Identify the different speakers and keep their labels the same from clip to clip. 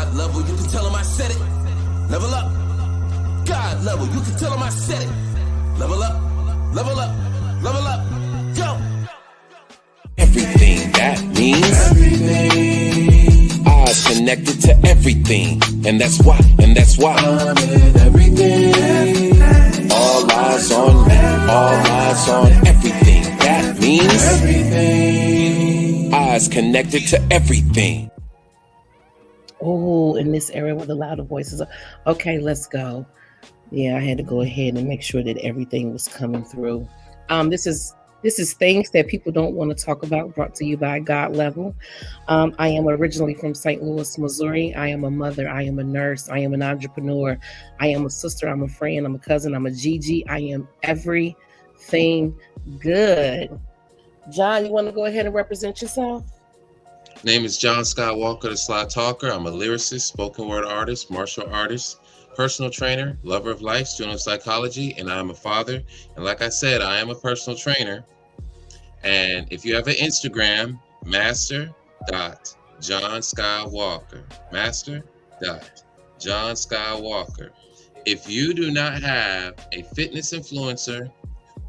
Speaker 1: God level, you can tell him I said it. Level up. God level, you can tell him I said it. Level up, level up, level up, go.
Speaker 2: Everything, that means
Speaker 1: Everything.
Speaker 2: eyes connected to everything. And that's why
Speaker 1: I'm in everything.
Speaker 2: all eyes on me, all eyes on everything. That means
Speaker 1: Everything.
Speaker 2: eyes connected to everything.
Speaker 3: Oh, in this area where the louder voices are. Okay, let's go. Yeah, I had to go ahead and make sure that everything was coming through. This is things that people don't want to talk about, brought to you by God Level. I am originally from St. Louis, Missouri. I am a mother. I am a nurse. I am an entrepreneur. I am a sister. I'm a friend. I'm a cousin. I'm a Gigi. I am everything good. John, you want to go ahead and represent yourself?
Speaker 4: Name is John Scott Walker, the Sly Talker. I'm a lyricist, spoken word artist, martial artist, personal trainer, lover of life, student of psychology, and I'm a father. And like I said, I am a personal trainer. And if you have an Instagram, master.johnskywalker, master.johnskywalker. If you do not have a fitness influencer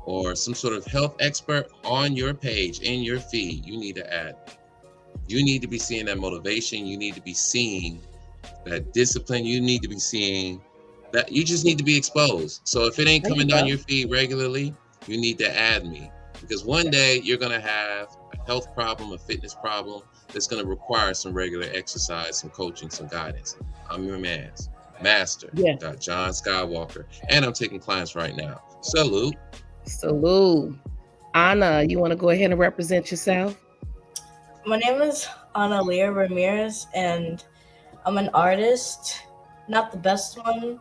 Speaker 4: or some sort of health expert on your page, in your feed, you need to add me. You need to be seeing that motivation. You need to be seeing that discipline. You need to be seeing that you just need to be exposed. So if it ain't coming down your feed regularly, you need to add me, because one day you're going to have a health problem, a fitness problem that's going to require some regular exercise, some coaching, some guidance. I'm your man's master. John Skywalker. And I'm taking clients right now. Salute.
Speaker 3: Anna, you want to go ahead and represent yourself?
Speaker 5: My name is Ana Leah Ramirez, and I'm an artist. Not the best one,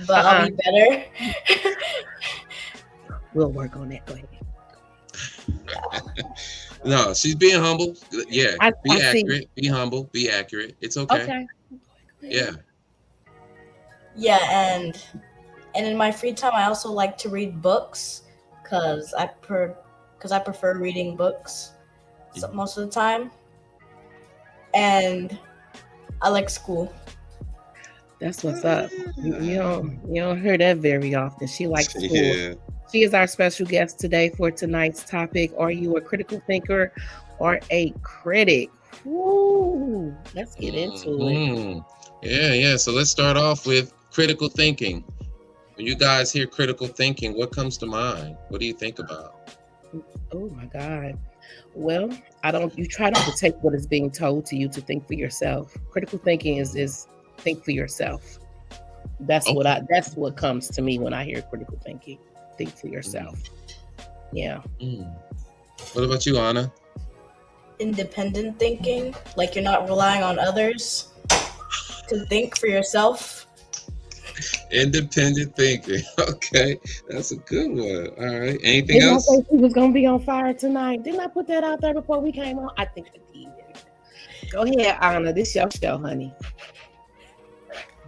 Speaker 5: but I'll be better.
Speaker 3: We'll work on that. Go ahead.
Speaker 4: No, she's being humble. Yeah, be accurate.
Speaker 3: See.
Speaker 4: Be humble. Be accurate. It's okay.
Speaker 3: Okay.
Speaker 4: Yeah.
Speaker 5: Yeah, and in my free time, I also like to read books because I prefer reading books most of the time, and I like school.
Speaker 3: That's what's up. You don't hear that very often. She likes school.
Speaker 4: Yeah.
Speaker 3: She is our special guest today for tonight's topic. Are you a critical thinker or a critic? Woo, let's get into it.
Speaker 4: Yeah. So let's start off with critical thinking. When you guys hear critical thinking, what comes to mind? What do you think about?
Speaker 3: Oh my God. Well, you try not to take what is being told to you to think for yourself. Critical thinking is think for yourself. That's what comes to me when I hear critical thinking. Think for yourself. Yeah.
Speaker 4: What about you, Anna?
Speaker 5: Independent thinking, like you're not relying on others to think for yourself.
Speaker 4: Independent thinking. Okay, that's a good one. All right. Anything else?
Speaker 3: I think he was gonna be on fire tonight. Didn't I put that out there before we came on? I think I did. Go ahead, Anna. This your show, honey.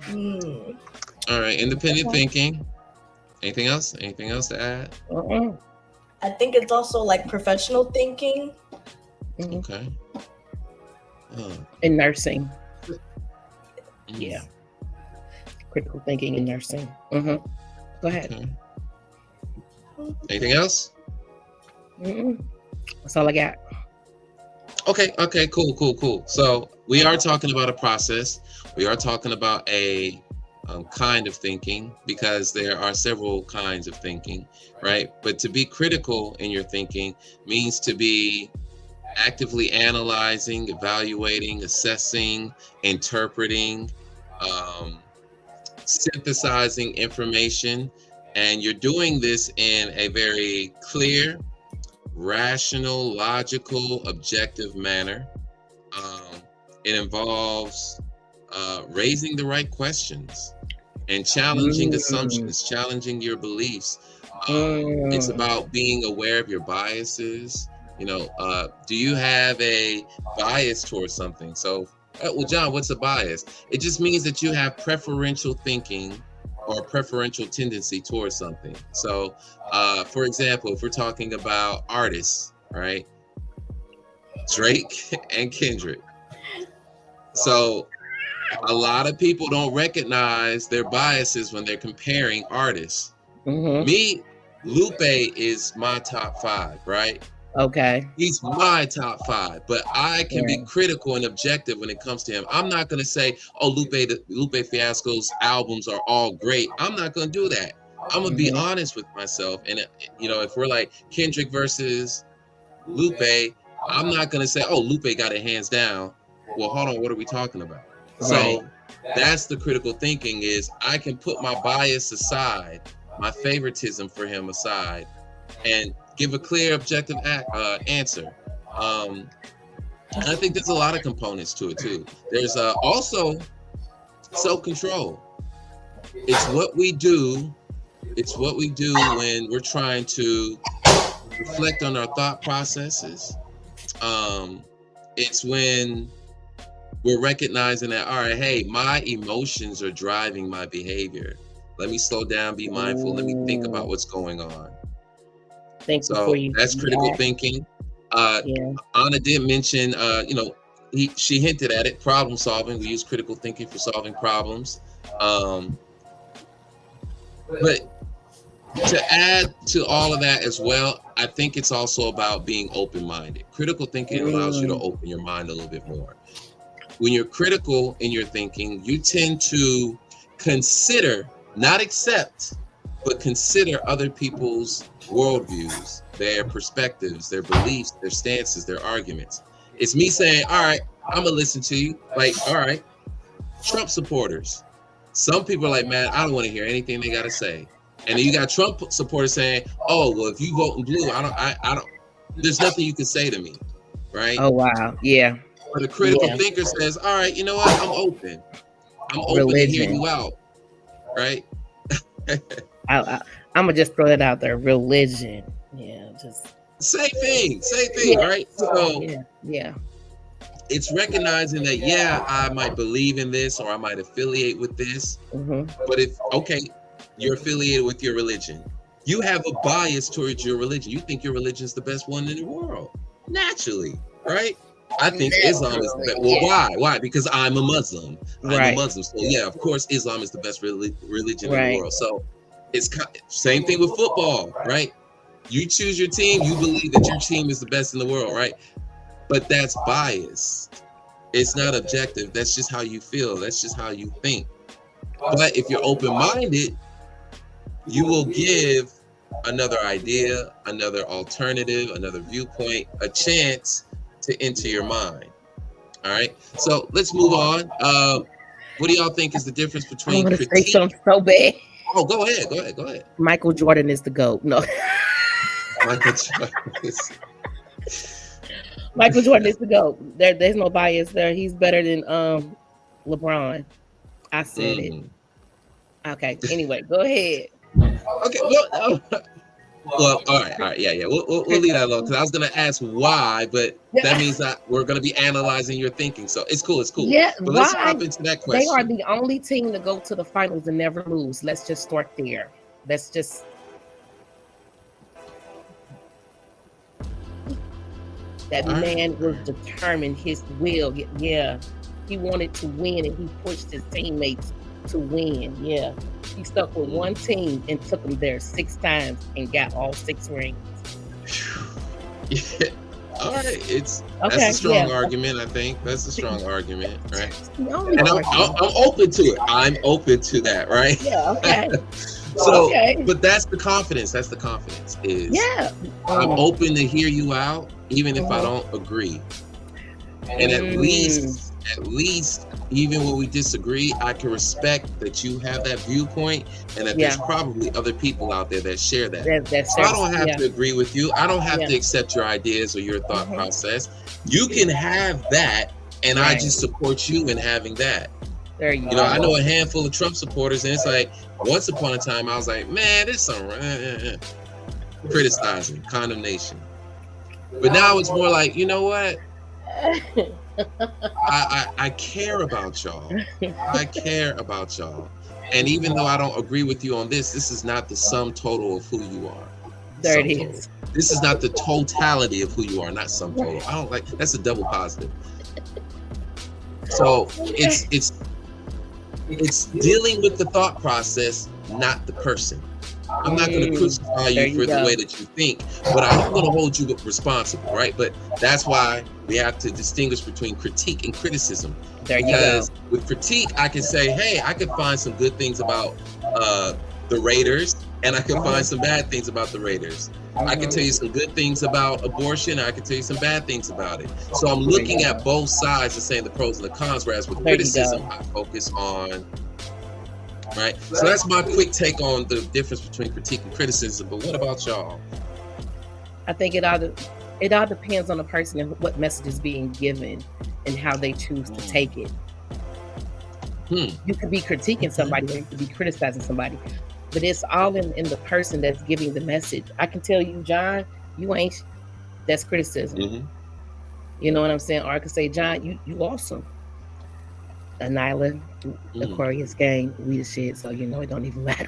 Speaker 4: All right. Independent thinking. Anything else? Anything else to add?
Speaker 5: I think it's also like professional thinking.
Speaker 4: Okay.
Speaker 3: In nursing. Yeah. Critical thinking in nursing. Go ahead.
Speaker 4: Okay. Anything else?
Speaker 3: That's all I got.
Speaker 4: Okay, cool. So we are talking about a process. We are talking about a kind of thinking, because there are several kinds of thinking, right? But to be critical in your thinking means to be actively analyzing, evaluating, assessing, interpreting, synthesizing information, and you're doing this in a very clear, rational, logical, objective manner. It involves raising the right questions and challenging assumptions, challenging your beliefs. It's about being aware of your biases. Do you have a bias towards something? So, well, John, what's a bias? It just means that you have preferential thinking or preferential tendency towards something. So, for example, if we're talking about artists, right? Drake and Kendrick. So A lot of people don't recognize their biases when they're comparing artists. Me, Lupe is my top 5, right?
Speaker 3: Okay.
Speaker 4: He's my top 5, but I can be critical and objective when it comes to him. I'm not going to say, oh, Lupe Fiasco's albums are all great. I'm not going to do that. I'm going to be honest with myself. And, you know, if we're like Kendrick versus Lupe, I'm not going to say, oh, Lupe got it hands down. Well, hold on, what are we talking about?
Speaker 3: Right.
Speaker 4: So that's the critical thinking, is I can put my bias aside, my favoritism for him aside, and give a clear, objective answer. And I think there's a lot of components to it too. There's also self-control. It's what we do. It's what we do when we're trying to reflect on our thought processes. It's when we're recognizing that, all right, hey, my emotions are driving my behavior. Let me slow down, be mindful. Let me think about what's going on. So that's critical thinking. Anna did mention, you know, she hinted at it, problem solving. We use critical thinking for solving problems. But to add to all of that as well, I think it's also about being open-minded. Critical thinking allows you to open your mind a little bit more. When you're critical in your thinking, you tend to consider, not accept, but consider other people's worldviews, their perspectives, their beliefs, their stances, their arguments. It's me saying, all right, I'm gonna listen to you. Like, all right, Trump supporters. Some people are like, man, I don't want to hear anything they gotta say. And then you got Trump supporters saying, oh, well, if you vote in blue, I don't, there's nothing you can say to me, right?
Speaker 3: Oh, wow, yeah.
Speaker 4: But a critical thinker says, all right, you know what, I'm open. I'm open to hear you out, right?
Speaker 3: I'm gonna just throw that out there. Religion, just
Speaker 4: same thing, right? So it's recognizing that I might believe in this, or I might affiliate with this. But if you're affiliated with your religion, you have a bias towards your religion. You think your religion is the best one in the world, naturally, right? I think Islam is the best. Well, why? Because I'm a Muslim. I'm a Muslim. So of course, Islam is the best religion in the world. So it's same thing with football, right? You choose your team, you believe that your team is the best in the world, right? But that's bias. It's not objective. That's just how you feel. That's just how you think. But if you're open-minded, you will give another idea, another alternative, another viewpoint, a chance to enter your mind. All right. So let's move on. What do y'all think is the difference between critique?
Speaker 3: Say something so bad.
Speaker 4: Oh, go ahead.
Speaker 3: Michael Jordan is the GOAT. No.
Speaker 4: Michael Jordan
Speaker 3: is the GOAT. There's no bias there. He's better than LeBron. I said it. Okay. Anyway, go ahead.
Speaker 4: Okay. Well, all right. Yeah. We'll leave that alone, because I was gonna ask why, but that means that we're gonna be analyzing your thinking. So it's cool.
Speaker 3: Yeah.
Speaker 4: But let's hop into that question.
Speaker 3: They are the only team to go to the finals and never lose. Let's just start there. Let's just. That man was determined. His will. Yeah. He wanted to win, and he pushed his teammates to win. Yeah. He stuck with one team and took them there 6 times and got all 6 rings.
Speaker 4: Yeah. All right. That's a strong argument, I think. That's a strong argument, right? And I'm open to it. I'm open to that, right?
Speaker 3: Yeah, okay.
Speaker 4: But that's the confidence. That's the confidence. I'm open to hear you out, even if I don't agree. And at least, even when we disagree, I can respect that you have that viewpoint, and that there's probably other people out there that share that. So I don't have to agree with you. I don't have to accept your ideas or your thought process. You can have that, and I just support you in having that.
Speaker 3: There you go.
Speaker 4: know, I know a handful of Trump supporters, and it's like, once upon a time, I was like, man, this some criticizing, condemnation. But now it's more like, you know what? I care about y'all. I care about y'all. And even though I don't agree with you on this is not the sum total of who you are.
Speaker 3: There it is.
Speaker 4: This is not the totality of who you are, not sum total. I don't like, that's a double positive. So it's it's dealing with the thought process, not the person. I'm not going to crucify you for the way that you think, but I'm going to hold you responsible, right? But that's why we have to distinguish between critique and criticism. Because with critique, I can say, hey, I could find some good things about the Raiders, and I can find some bad things about the Raiders. I can tell you some good things about abortion, I can tell you some bad things about it. So I'm looking at both sides and saying the pros and the cons, whereas with criticism, I focus on, right? So that's my quick take on the difference between critique and criticism. But what about y'all?
Speaker 3: I think it all depends on the person and what message is being given and how they choose to take it. You could be critiquing somebody or you could be criticizing somebody, but it's all in the person that's giving the message. I can tell you, John, you ain't, that's criticism. You know what I'm saying? Or I could say, John, you awesome. Nyla, Aquarius gang, we the shit, so you know it don't even matter.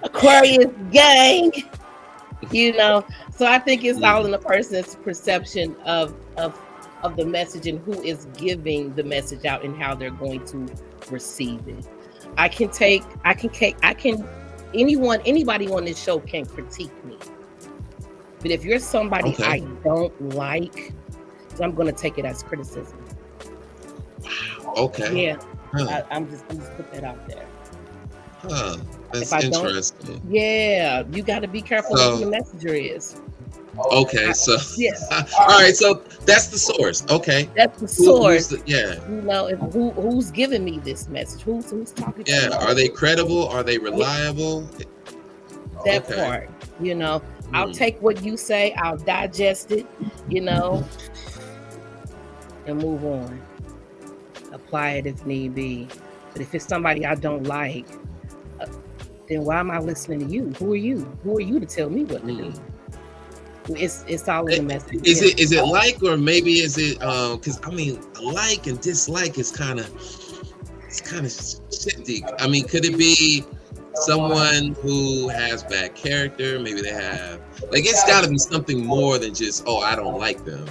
Speaker 3: Aquarius gang, you know. So I think it's all in the person's perception of the message and who is giving the message out and how they're going to receive it. Anybody on this show can critique me. But if you're somebody I don't like, I'm going to take it as criticism.
Speaker 4: Okay.
Speaker 3: Yeah. I'm just put that out there.
Speaker 4: That's interesting.
Speaker 3: Yeah, you got to be careful who the messenger is.
Speaker 4: Okay, so all right, so that's the source. Okay,
Speaker 3: that's the source.
Speaker 4: You
Speaker 3: know, who's giving me this message? Who's talking?
Speaker 4: Yeah,
Speaker 3: to me?
Speaker 4: Are they credible? Are they reliable?
Speaker 3: That part, you know. I'll take what you say, I'll digest it, you know, and move on. Apply it if need be. But if it's somebody I don't like, then why am I listening to you? Who are you? Who are you to tell me what to do? It's all in the message.
Speaker 4: Is it like, or maybe is it because I mean, like and dislike is kind of shifty. I mean, could it be someone who has bad character? Maybe they have, like, it's got to be something more than just, oh, I don't like them.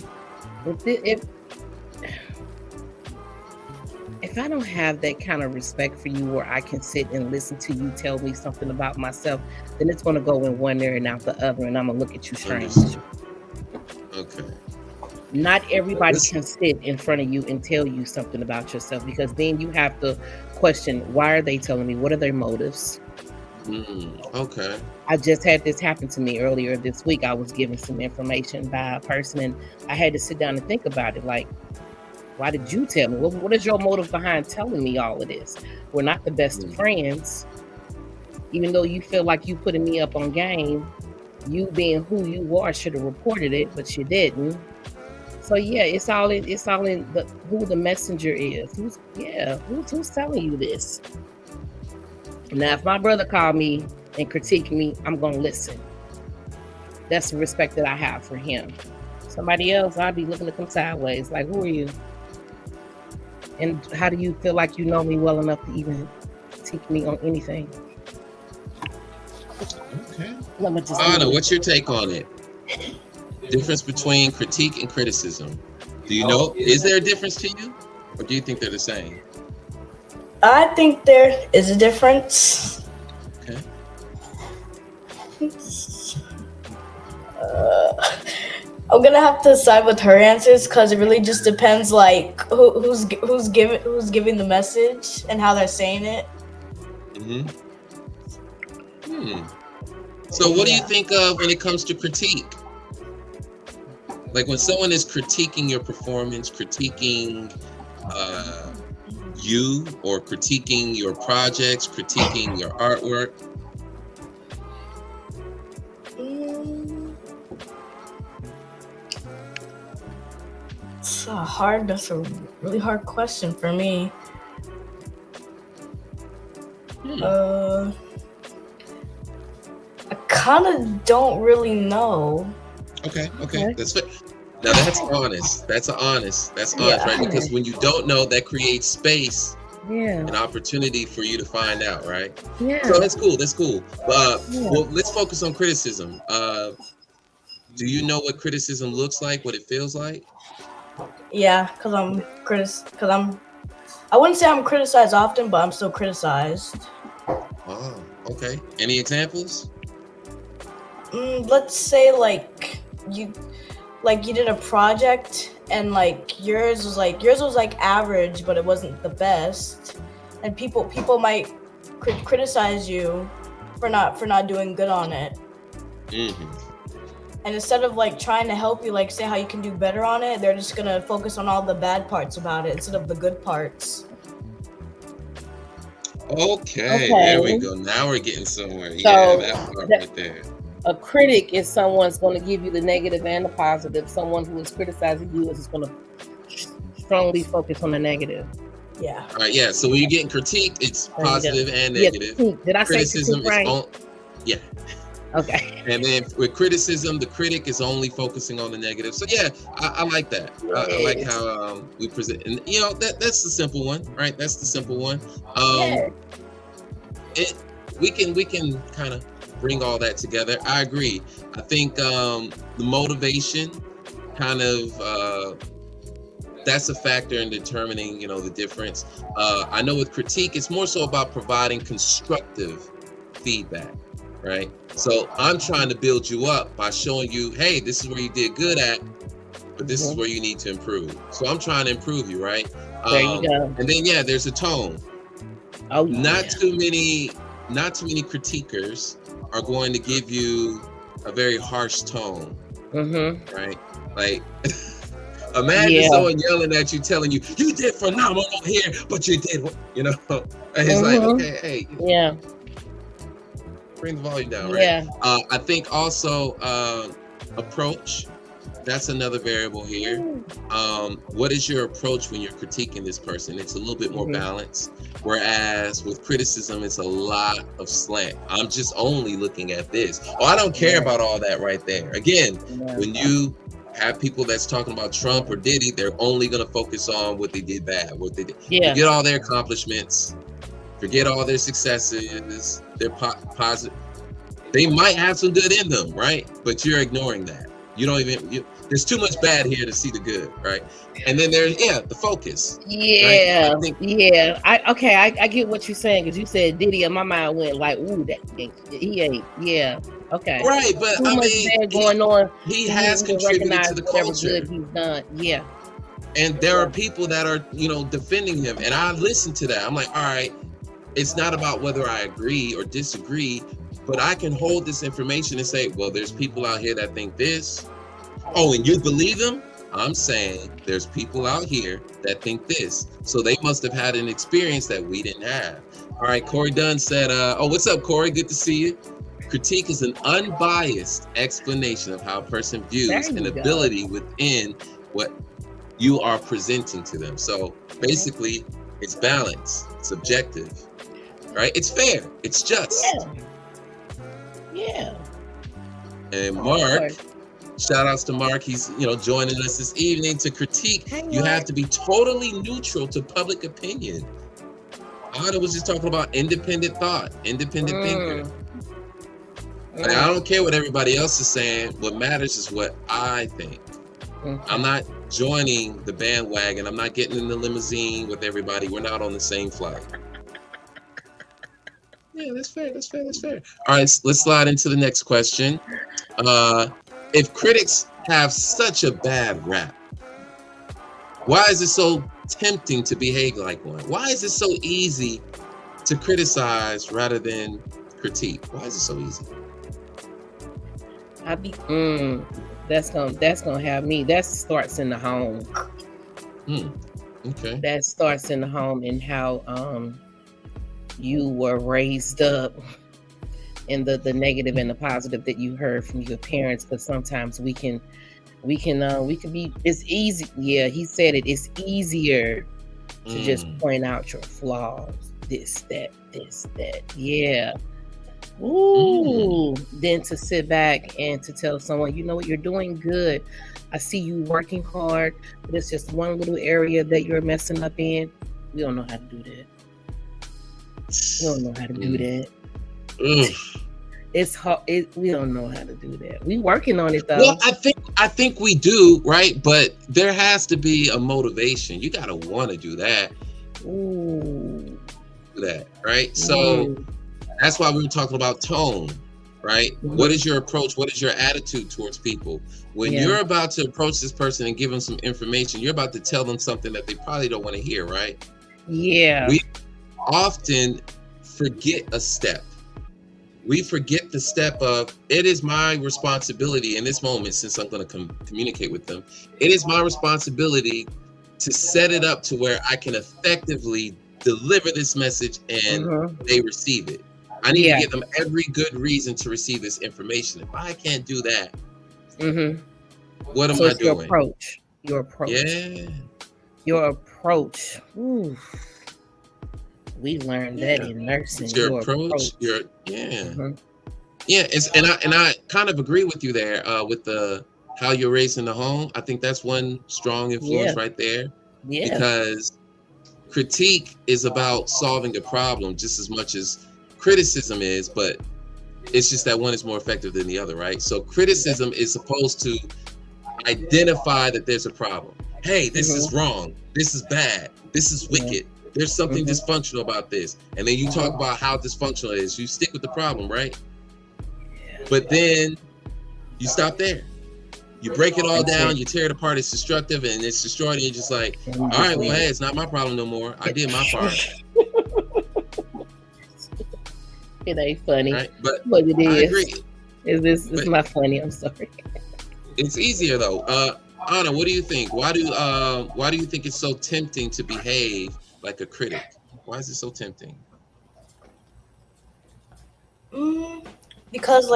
Speaker 3: If I don't have that kind of respect for you where I can sit and listen to you tell me something about myself, then it's going to go in one ear and out the other, and I'm going to look at you strange.
Speaker 4: Okay.
Speaker 3: Not everybody can sit in front of you and tell you something about yourself, because then you have to question, why are they telling me? What are their motives?
Speaker 4: Okay.
Speaker 3: I just had this happen to me earlier this week. I was given some information by a person, and I had to sit down and think about it. Like, why did you tell me? What is your motive behind telling me all of this? We're not the best of friends. Even though you feel like you putting me up on game, you being who you are should have reported it, but you didn't. So yeah, it's all in who the messenger is. Who's telling you this? Now, if my brother called me and critiqued me, I'm gonna listen. That's the respect that I have for him. Somebody else, I'd be looking at them sideways, like, who are you? And how do you feel like you know me well enough to even critique me on anything?
Speaker 4: Okay. Anna, what's your take on it? Difference between critique and criticism. Do you know? Is there a difference to you, or do you think they're the same?
Speaker 5: I think there is a difference.
Speaker 4: Okay.
Speaker 5: I'm gonna have to side with her answers because it really just depends, like who's giving the message and how they're saying it.
Speaker 4: So what do you think of when it comes to critique? Like when someone is critiquing your performance, critiquing you, or critiquing your projects, critiquing your artwork?
Speaker 5: That's a really hard question for me. I kind of don't really know.
Speaker 4: Okay. That's fair. Now that's honest. That's honest, right? Because when you don't know, that creates space, an opportunity for you to find out, right?
Speaker 3: Yeah.
Speaker 4: So that's cool. Well, let's focus on criticism. Do you know what criticism looks like? What it feels like?
Speaker 5: Yeah, because I wouldn't say I'm criticized often, but I'm still criticized.
Speaker 4: Oh, okay. Any examples?
Speaker 5: Let's say you you did a project and yours was average, but it wasn't the best, and people might criticize you for not doing good on it.
Speaker 4: Mm-hmm.
Speaker 5: And instead of trying to help you, say how you can do better on it, they're just gonna focus on all the bad parts about it instead of the good parts.
Speaker 4: Okay, there we go. Now we're getting somewhere.
Speaker 3: So
Speaker 4: Yeah, that part right there.
Speaker 3: A critic is someone's going to give you the negative and the positive. Someone who is criticizing you is going to strongly focus on the negative.
Speaker 5: Yeah.
Speaker 4: All right, yeah. So when you're getting critique, it's positive and negative.
Speaker 3: Yeah, did I
Speaker 4: criticism
Speaker 3: say critique right?
Speaker 4: Yeah.
Speaker 3: Okay.
Speaker 4: And then with criticism, the critic is only focusing on the negative. So yeah, I like that.
Speaker 3: Yes.
Speaker 4: I like how we present, and that's the simple one, right? That's the simple one. We can kind of bring all that together. I agree. I think the motivation kind of that's a factor in determining the difference. I know with critique, it's more so about providing constructive feedback. Right. So I'm trying to build you up by showing you, hey, this is where you did good at, but this is where you need to improve. So I'm trying to improve you, right?
Speaker 3: There you go.
Speaker 4: And then there's a tone.
Speaker 3: Oh,
Speaker 4: not too many critiquers are going to give you a very harsh tone.
Speaker 3: Mm-hmm.
Speaker 4: Right? Like imagine someone yelling at you, telling you, you did phenomenal here, but you did And it's like, okay, hey.
Speaker 3: Yeah.
Speaker 4: Bring the volume down, right?
Speaker 3: Yeah.
Speaker 4: I think also approach. That's another variable here. What is your approach when you're critiquing this person? It's a little bit more balanced. Whereas with criticism, it's a lot of slant. I'm just only looking at this. Oh, I don't care about all that right there. Again, when you have people that's talking about Trump or Diddy, they're only going to focus on what they did bad, what they did. Forget all their accomplishments. Forget all their successes, their positive. They might have some good in them, right? But you're ignoring that. You don't even. There's too much bad here to see the good, right? And then there's the focus.
Speaker 3: Yeah,
Speaker 4: right?
Speaker 3: I get what you're saying because you said Diddy, and my mind went like, ooh, that he ain't. Yeah, okay.
Speaker 4: Right, but
Speaker 3: too much bad going on.
Speaker 4: He has contributed to the culture.
Speaker 3: Good he's done. Yeah.
Speaker 4: And there are people that are defending him, and I listen to that. I'm like, all right. It's not about whether I agree or disagree, but I can hold this information and say, well, there's people out here that think this. Oh, and you believe them? I'm saying there's people out here that think this. So they must have had an experience that we didn't have. All right, Corey Dunn said, what's up, Corey? Good to see you. Critique is an unbiased explanation of how a person views an ability within what you are presenting to them. So basically, it's balanced, it's objective. Right? It's fair. It's just.
Speaker 3: Yeah.
Speaker 4: And Mark, shout outs to Mark. He's, joining us this evening to critique. You have to be totally neutral to public opinion. Ada was just talking about independent thought, independent thinker. Like, I don't care what everybody else is saying. What matters is what I think. I'm not joining the bandwagon. I'm not getting in the limousine with everybody. We're not on the same flight. Yeah, that's fair. All right, let's slide into the next question. If critics have such a bad rap, why is it so tempting to behave like one? Why is it so easy to criticize rather than critique? Why is it so easy?
Speaker 3: That's gonna have me. That starts in the home.
Speaker 4: Okay.
Speaker 3: That starts in the home and how you were raised up, and the negative and the positive that you heard from your parents. Because sometimes we can be. It's easy. Yeah, he said it. It's easier to just point out your flaws. This, that. Yeah. Than to sit back and to tell someone, you know what, you're doing good. I see you working hard, but it's just one little area that you're messing up in. We don't know how to do that. It's hard. We don't know how to do that. We working on it though.
Speaker 4: Well, I think we do, right? But there has to be a motivation. You gotta want to do that.
Speaker 3: Ooh.
Speaker 4: That, right? So that's why we were talking about tone, right? What is your approach? What is your attitude towards people? When you're about to approach this person and give them some information, you're about to tell them something that they probably don't want to hear, right?
Speaker 3: Yeah.
Speaker 4: We often forget a step. We forget the step of, it is my responsibility in this moment, since I'm going to communicate with them, it is my responsibility to set it up to where I can effectively deliver this message and they receive it. I need to give them every good reason to receive this information. If I can't do that, what am I doing?
Speaker 3: Your approach.
Speaker 4: Yeah.
Speaker 3: Your approach. Ooh. We learned that in nursing.
Speaker 4: Your approach. And I kind of agree with you there with the how you're raised in the home. I think that's one strong influence right there. Yeah. Because critique is about solving a problem just as much as criticism is, but it's just that one is more effective than the other, right? So criticism is supposed to identify that there's a problem. Hey, this is wrong. This is bad. This is wicked. There's something dysfunctional about this. And then you talk about how dysfunctional it is. You stick with the problem, right? But then you stop there. You break it all down, you tear it apart, it's destructive, and it's destroyed, and you're just like, all right, well, hey, it's not my problem no more. I did my part.
Speaker 3: It ain't funny.
Speaker 4: Right? But
Speaker 3: it is.
Speaker 4: I agree.
Speaker 3: It's not funny, I'm sorry.
Speaker 4: It's easier though. Anna, what do you think? Why do you think it's so tempting to behave like a critic? Why is it so tempting?
Speaker 5: Because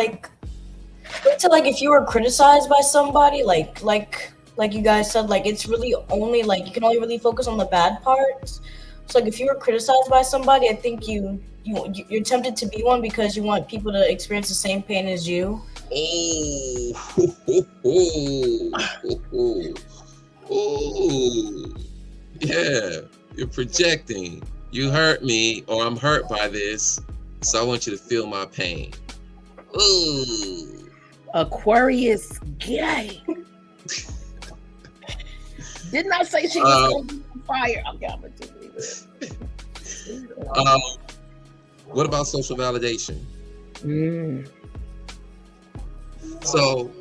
Speaker 5: if you were criticized by somebody, like you guys said, like it's really only like you can only really focus on the bad parts. So like if you were criticized by somebody, I think you're tempted to be one because you want people to experience the same pain as you.
Speaker 4: Oh, yeah. You're projecting. You hurt me, or I'm hurt by this, so I want you to feel my pain. Ooh.
Speaker 3: Aquarius gay. Didn't I say she was going to be on fire? Okay, I'm going to do it.
Speaker 4: What about social validation? So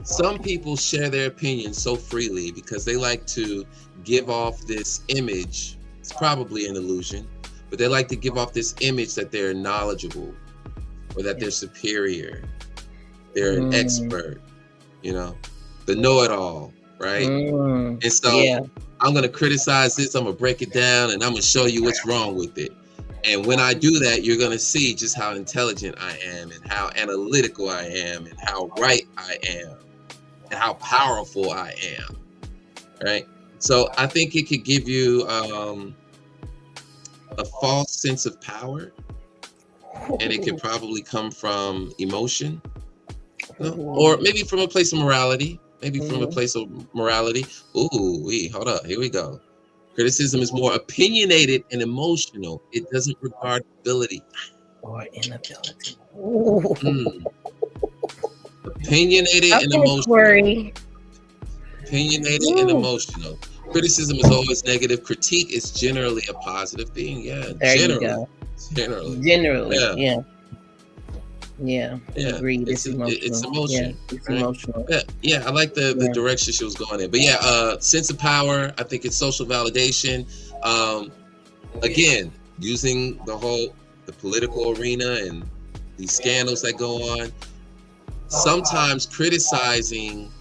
Speaker 4: some people share their opinions so freely because they like to give off this image. It's probably an illusion, but they like to give off this image that they're knowledgeable or that they're superior. They're an expert, the know-it-all, right? And so I'm going to criticize this. I'm going to break it down and I'm going to show you what's wrong with it. And when I do that, you're going to see just how intelligent I am and how analytical I am and how right I am and how powerful I am, right? So I think it could give you a false sense of power, and it could probably come from emotion, or maybe from a place of morality. Ooh, hold up, here we go. Criticism is more opinionated and emotional. It doesn't regard ability
Speaker 3: or inability.
Speaker 4: Opinionated and emotional. Opinionated and emotional. Criticism is always negative. Critique is generally a positive thing. Yeah, generally. Yeah. Agreed. It's emotional. It's emotion.
Speaker 3: Yeah, it's emotional.
Speaker 4: Yeah, I like the direction she was going in. But sense of power. I think it's social validation. Again, using the political arena and these scandals that go on. Sometimes criticizing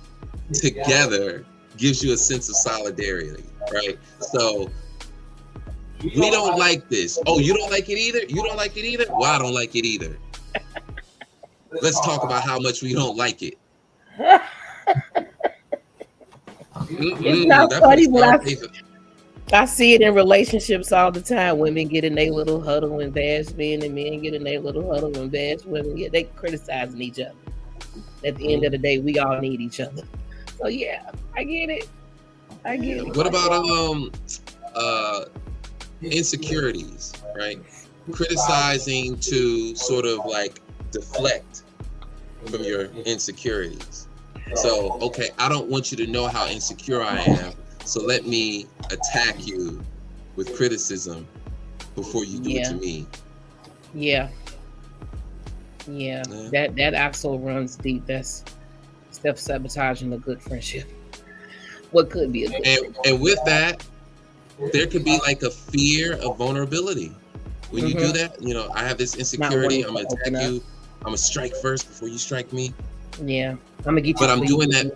Speaker 4: together gives you a sense of solidarity, right? So we don't like this. Oh, you don't like it either? You don't like it either? Well, I don't like it either. Let's talk about how much we don't like it.
Speaker 3: It's not funny, but I see it in relationships all the time. Women get in their little huddle and bash men, and men get in their little huddle and bash women. Yeah, they criticizing each other. At the end of the day, we all need each other. So yeah, I get it.
Speaker 4: What about insecurities, right? Criticizing to sort of like deflect from your insecurities. So, okay, I don't want you to know how insecure I am, so let me attack you with criticism before you do it to me.
Speaker 3: Yeah. That also runs deep. That's self-sabotaging a good friendship. What could be a good friendship.
Speaker 4: And with that, there could be like a fear of vulnerability. When you do that, you know, I have this insecurity, I'm gonna attack you, I'm gonna strike first before you strike me.
Speaker 3: Yeah, I'm gonna get you.
Speaker 4: But I'm doing that.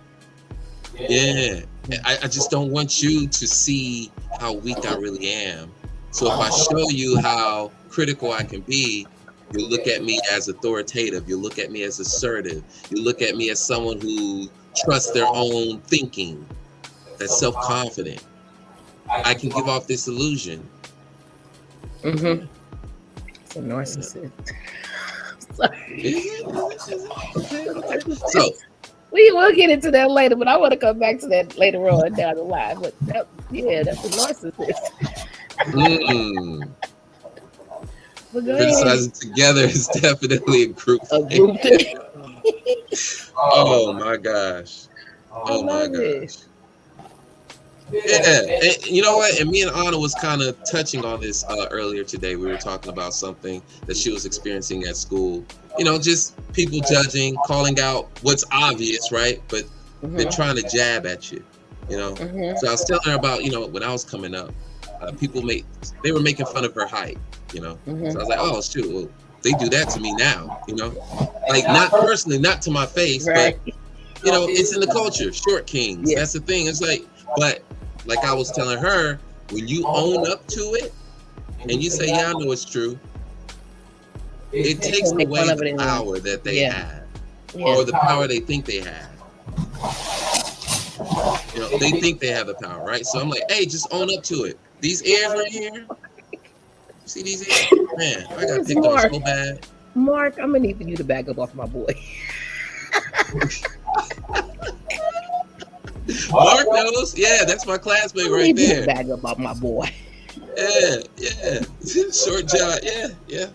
Speaker 4: Yeah, I just don't want you to see how weak I really am. So if I show you how critical I can be, you look at me as authoritative, you look at me as assertive, you look at me as someone who trusts their own thinking, that's self-confident. I can give off this illusion.
Speaker 3: Mm-hmm. It's a narcissist.
Speaker 4: So
Speaker 3: we'll get into that later, but I want to come back to that later on down the line. But that's a narcissist.
Speaker 4: Criticizing together is definitely a group
Speaker 3: thing.
Speaker 4: Oh my gosh. Oh my gosh. Yeah, and you know what? And me and Anna was kind of touching on this earlier today. We were talking about something that she was experiencing at school. You know, just people judging, calling out what's obvious, right? But they're trying to jab at you, you know? So I was telling her about, you know, when I was coming up, they were making fun of her height, you know? So I was like, oh, shoot, well, they do that to me now, you know? Like, not personally, not to my face, but, you know, it's in the culture, short kings. That's the thing. It's like, but like I was telling her, when you own up to it and you say, yeah, I know it's true, it takes away the power that they have or the power they think they have. You know, they think they have the power, right? So I'm like, hey, just own up to it. These ears right here, you see these ears? Man, I got picked on so bad.
Speaker 3: Mark, I'm gonna need for you to back up off my boy.
Speaker 4: Mark knows. Yeah, that's my classmate right there.
Speaker 3: Back up off my boy.
Speaker 4: Yeah. Short job. Yeah.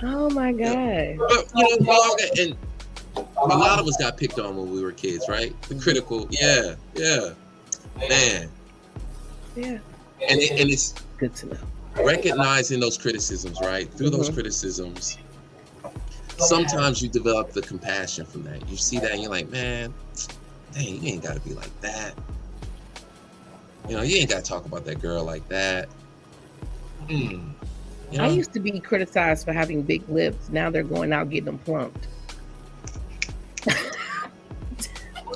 Speaker 3: Oh my God.
Speaker 4: Yeah. But you know, we all got, and a lot of us got picked on when we were kids, right? The critical. Yeah. Man.
Speaker 3: Yeah.
Speaker 4: And it's
Speaker 3: good to know.
Speaker 4: Recognizing those criticisms, right? Through those criticisms, sometimes you develop the compassion from that. You see that and you're like, man, dang, you ain't got to be like that. You know, you ain't got to talk about that girl like that. You know?
Speaker 3: I used to be criticized for having big lips. Now they're going out getting them plumped.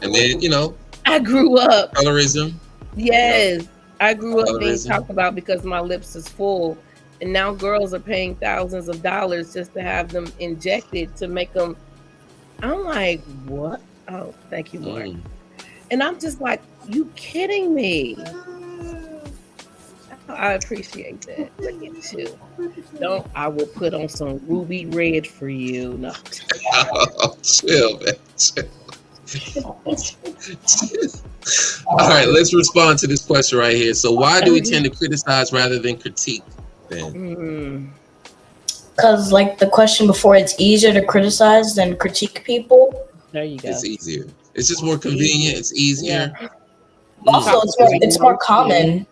Speaker 4: And then, you know,
Speaker 3: I grew up.
Speaker 4: Colorism.
Speaker 3: Yes.
Speaker 4: You know,
Speaker 3: I grew up being talked about because my lips is full. And now girls are paying thousands of dollars just to have them injected to make them. I'm like, what? Oh, thank you, Mark. And I'm just like, you kidding me? I appreciate that. Look at you. I will put on some ruby red for you. No.
Speaker 4: Oh, chill, man. Chill. All right, let's respond to this question right here. So why do we tend to criticize rather than critique, then?
Speaker 5: Because like the question before, it's easier to criticize than critique people.
Speaker 3: There you go.
Speaker 4: It's easier. It's just more convenient. It's easier.
Speaker 5: Yeah. Also, it's more common.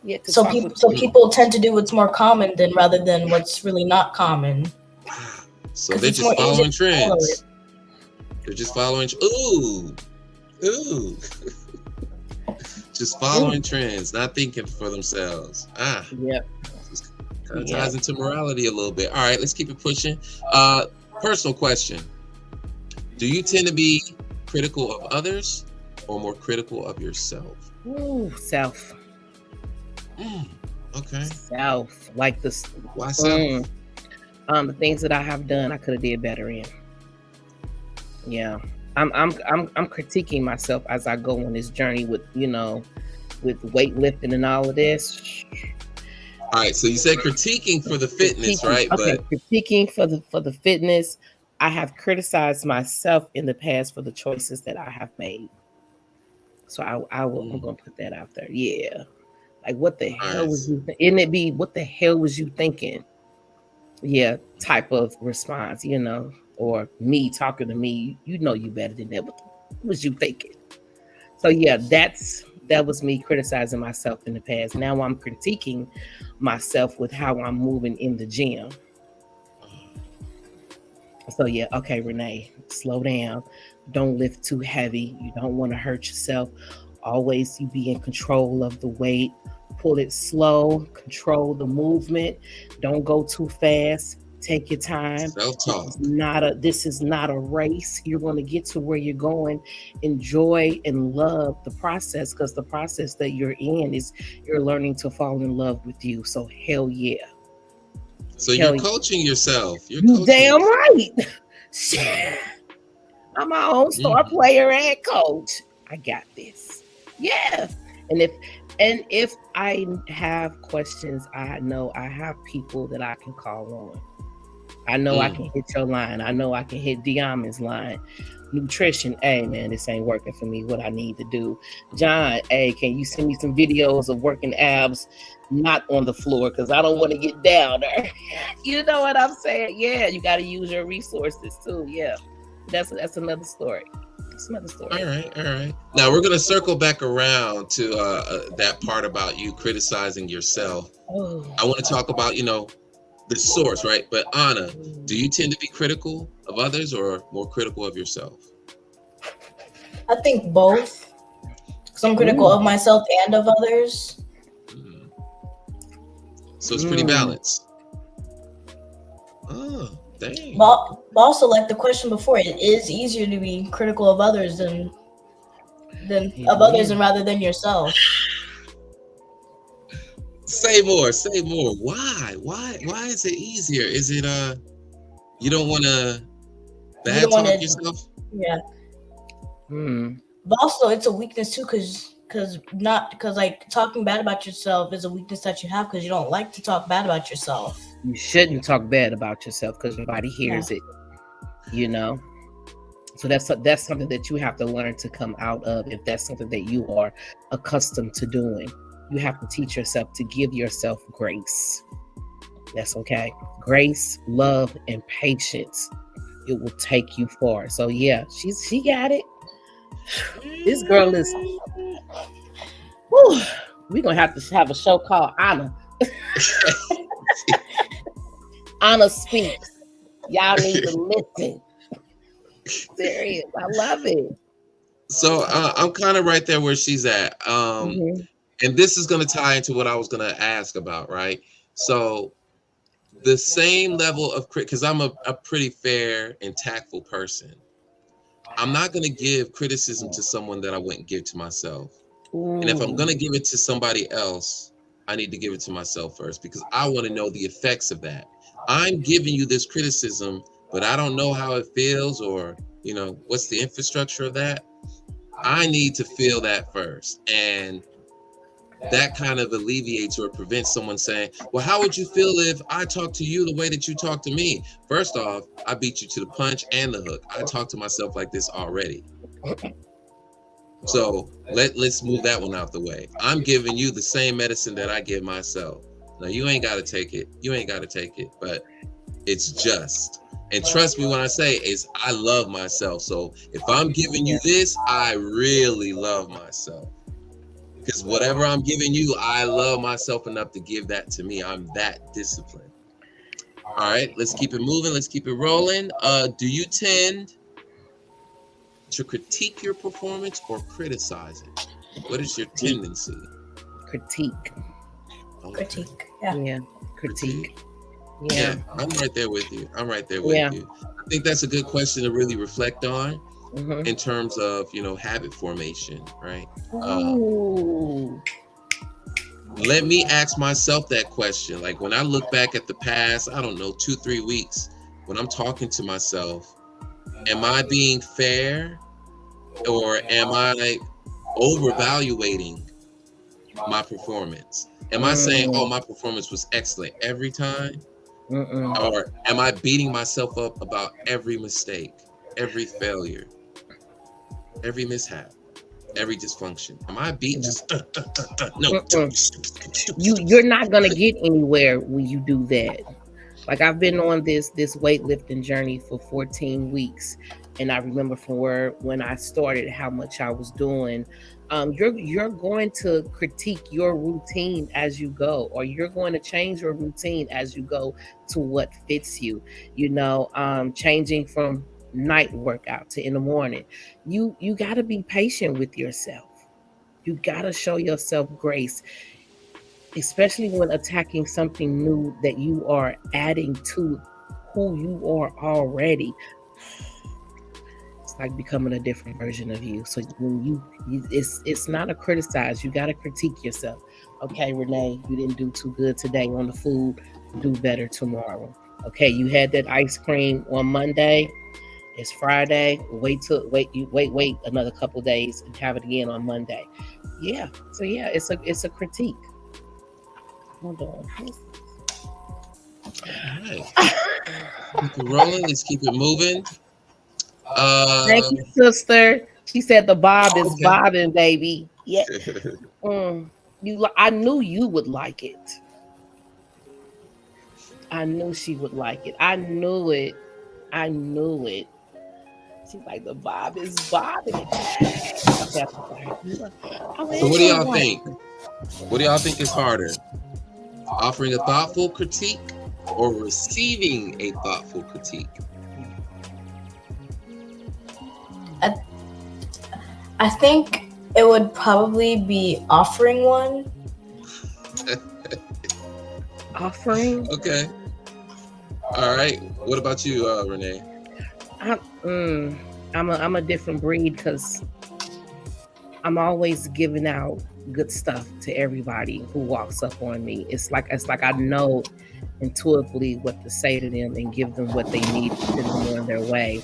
Speaker 5: Yeah, so people tend to do what's more common rather than what's really not common.
Speaker 4: So they're just following trends. They're just following. Ooh. Just following trends, not thinking for themselves.
Speaker 3: Yep.
Speaker 4: Kind of ties into morality a little bit. All right, let's keep it pushing. Personal question. Do you tend to be critical of others or more critical of yourself?
Speaker 3: Ooh, self.
Speaker 4: Okay.
Speaker 3: Self. Like this.
Speaker 4: Why self?
Speaker 3: The things that I have done, I could have did better in. Yeah. I'm critiquing myself as I go on this journey with weightlifting and all of this.
Speaker 4: All right, so you said critiquing for the fitness, right?
Speaker 3: Okay, but critiquing for the fitness. I have criticized myself in the past for the choices that I have made. So I'm gonna put that out there. Yeah. Like what the hell was you what the hell was you thinking? Yeah, type of response, you know. or me talking to me, you know you better than that. What was you thinking? So yeah, that was me criticizing myself in the past. Now I'm critiquing myself with how I'm moving in the gym. So yeah, okay, Renee, slow down. Don't lift too heavy. You don't want to hurt yourself. Always you be in control of the weight. Pull it slow, control the movement. Don't go too fast. Take your time.
Speaker 4: Self-talk.
Speaker 3: This is not a race. You're going to get to where you're going. Enjoy and love the process, because the process that you're in is you're learning to fall in love with you. So hell yeah.
Speaker 4: So you're coaching yourself. You're
Speaker 3: You
Speaker 4: coaching
Speaker 3: damn
Speaker 4: yourself.
Speaker 3: right. I'm my own star player and coach. I got this. Yeah. And if I have questions, I know I have people that I can call on. I know I can hit your line. I know I can hit Diamond's line. Nutrition, hey man, this ain't working for me. What I need to do. John, hey, can you send me some videos of working abs not on the floor, because I don't want to get down there. You know what I'm saying? Yeah, you got to use your resources too. Yeah, that's another story. It's another story.
Speaker 4: All right. Now we're gonna circle back around to that part about you criticizing yourself. I want to talk about, the source, right? But Anna, do you tend to be critical of others or more critical of yourself?
Speaker 5: I think both. Because I'm critical of myself and of others.
Speaker 4: So it's pretty balanced. Oh, dang.
Speaker 5: But also, like the question before, it is easier to be critical of others than of others and rather than yourself.
Speaker 4: Say more. Why is it easier? Is it you don't want to bad talk yourself?
Speaker 5: Yeah. But also it's a weakness too, because like talking bad about yourself is a weakness that you have, because you don't like to talk bad about yourself.
Speaker 3: You shouldn't talk bad about yourself because nobody hears it. So that's something that you have to learn to come out of. If that's something that you are accustomed to doing, you have to teach yourself to give yourself grace. That's okay. Grace, love, and patience. It will take you far. So yeah, she got it. This girl is. Whew, we're gonna have to have a show called Anna. Anna speaks. Y'all need to listen. Serious, I love it.
Speaker 4: So I'm kind of right there where she's at. And this is going to tie into what I was going to ask about, right? So the same level of because I'm a pretty fair and tactful person. I'm not going to give criticism to someone that I wouldn't give to myself. And if I'm going to give it to somebody else, I need to give it to myself first, because I want to know the effects of that. I'm giving you this criticism, but I don't know how it feels or, what's the infrastructure of that. I need to feel that first. And that kind of alleviates or prevents someone saying, well, how would you feel if I talked to you the way that you talk to me? First off, I beat you to the punch and the hook. I talk to myself like this already. So let's move that one out the way. I'm giving you the same medicine that I give myself. Now, you ain't got to take it. But it's just. And trust me when I say is I love myself. So if I'm giving you this, I really love myself. Because whatever I'm giving you, I love myself enough to give that to me. I'm that disciplined. All right, let's keep it moving. Let's keep it rolling. Do you tend to critique your performance or criticize it? What is your tendency?
Speaker 3: Critique.
Speaker 4: Okay.
Speaker 5: Critique.
Speaker 3: Yeah. Critique.
Speaker 4: Yeah, I'm right there with you. I think that's a good question to really reflect on. In terms of, habit formation, right? Let me ask myself that question. Like when I look back at the past, I don't know, 2-3 weeks, when I'm talking to myself, am I being fair or am I overvaluating my performance? Am I saying, oh, my performance was excellent every time? Or am I beating myself up about every mistake, every failure? Every mishap, every dysfunction. Am I beating just no?
Speaker 3: You're not gonna get anywhere when you do that. Like I've been on this weightlifting journey for 14 weeks, and I remember from when I started how much I was doing. You're going to critique your routine as you go, or you're going to change your routine as you go to what fits you. Changing from night workout to in the morning. You got to be patient with yourself. You got to show yourself grace, especially when attacking something new that you are adding to who you are already. It's like becoming a different version of you. So when it's not a criticize. You got to critique yourself. Okay, Renee, you didn't do too good today on the food. Do better tomorrow. Okay, you had that ice cream on Monday. It's Friday. Wait another couple days and have it again on Monday. Yeah. So yeah, it's a critique. Hold on.
Speaker 4: All right. Keep it rolling. Let's keep it moving.
Speaker 3: Thank you, sister. She said the bob is
Speaker 4: okay.
Speaker 3: bobbing, baby. Yeah. I knew you would like it. I knew she would like it. I knew it. She's like, the bob is bobbing.
Speaker 4: So what do y'all think? What do y'all think is harder? Offering a thoughtful critique or receiving a thoughtful critique?
Speaker 5: I think it would probably be offering one.
Speaker 3: Offering?
Speaker 4: Okay. All right. What about you, Renee?
Speaker 3: I'm a different breed because I'm always giving out good stuff to everybody who walks up on me. It's like I know intuitively what to say to them and give them what they need to send them on their way.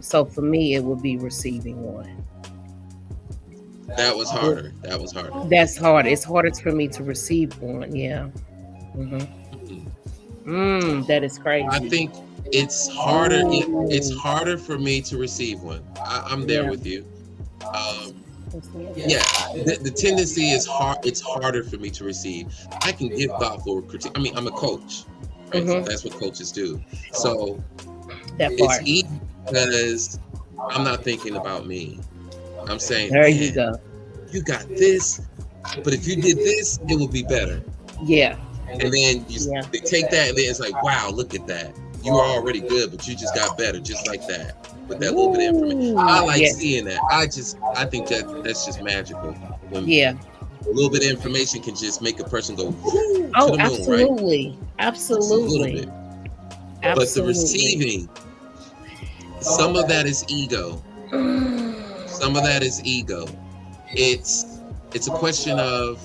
Speaker 3: So for me, it would be receiving one.
Speaker 4: That was harder.
Speaker 3: That's harder. It's harder for me to receive one. Yeah. That is crazy.
Speaker 4: I think it's harder. It's harder for me to receive one. I'm there with you. The tendency is hard. It's harder for me to receive. I can give thoughtful critique. I mean, I'm a coach, right? So that's what coaches do. So it's easy because I'm not thinking about me. I'm saying,
Speaker 3: there you go.
Speaker 4: You got this, but if you did this, it would be better.
Speaker 3: Yeah.
Speaker 4: And then they take that, and then it's like, wow, look at that. You were already good, but you just got better, just like that. With that little bit of information, I like seeing that. I think that's just magical. When a little bit of information can just make a person go to the moon,
Speaker 3: absolutely,
Speaker 4: right?
Speaker 3: absolutely.
Speaker 4: But the receiving, some of that is ego. Some of that is ego. It's a question of,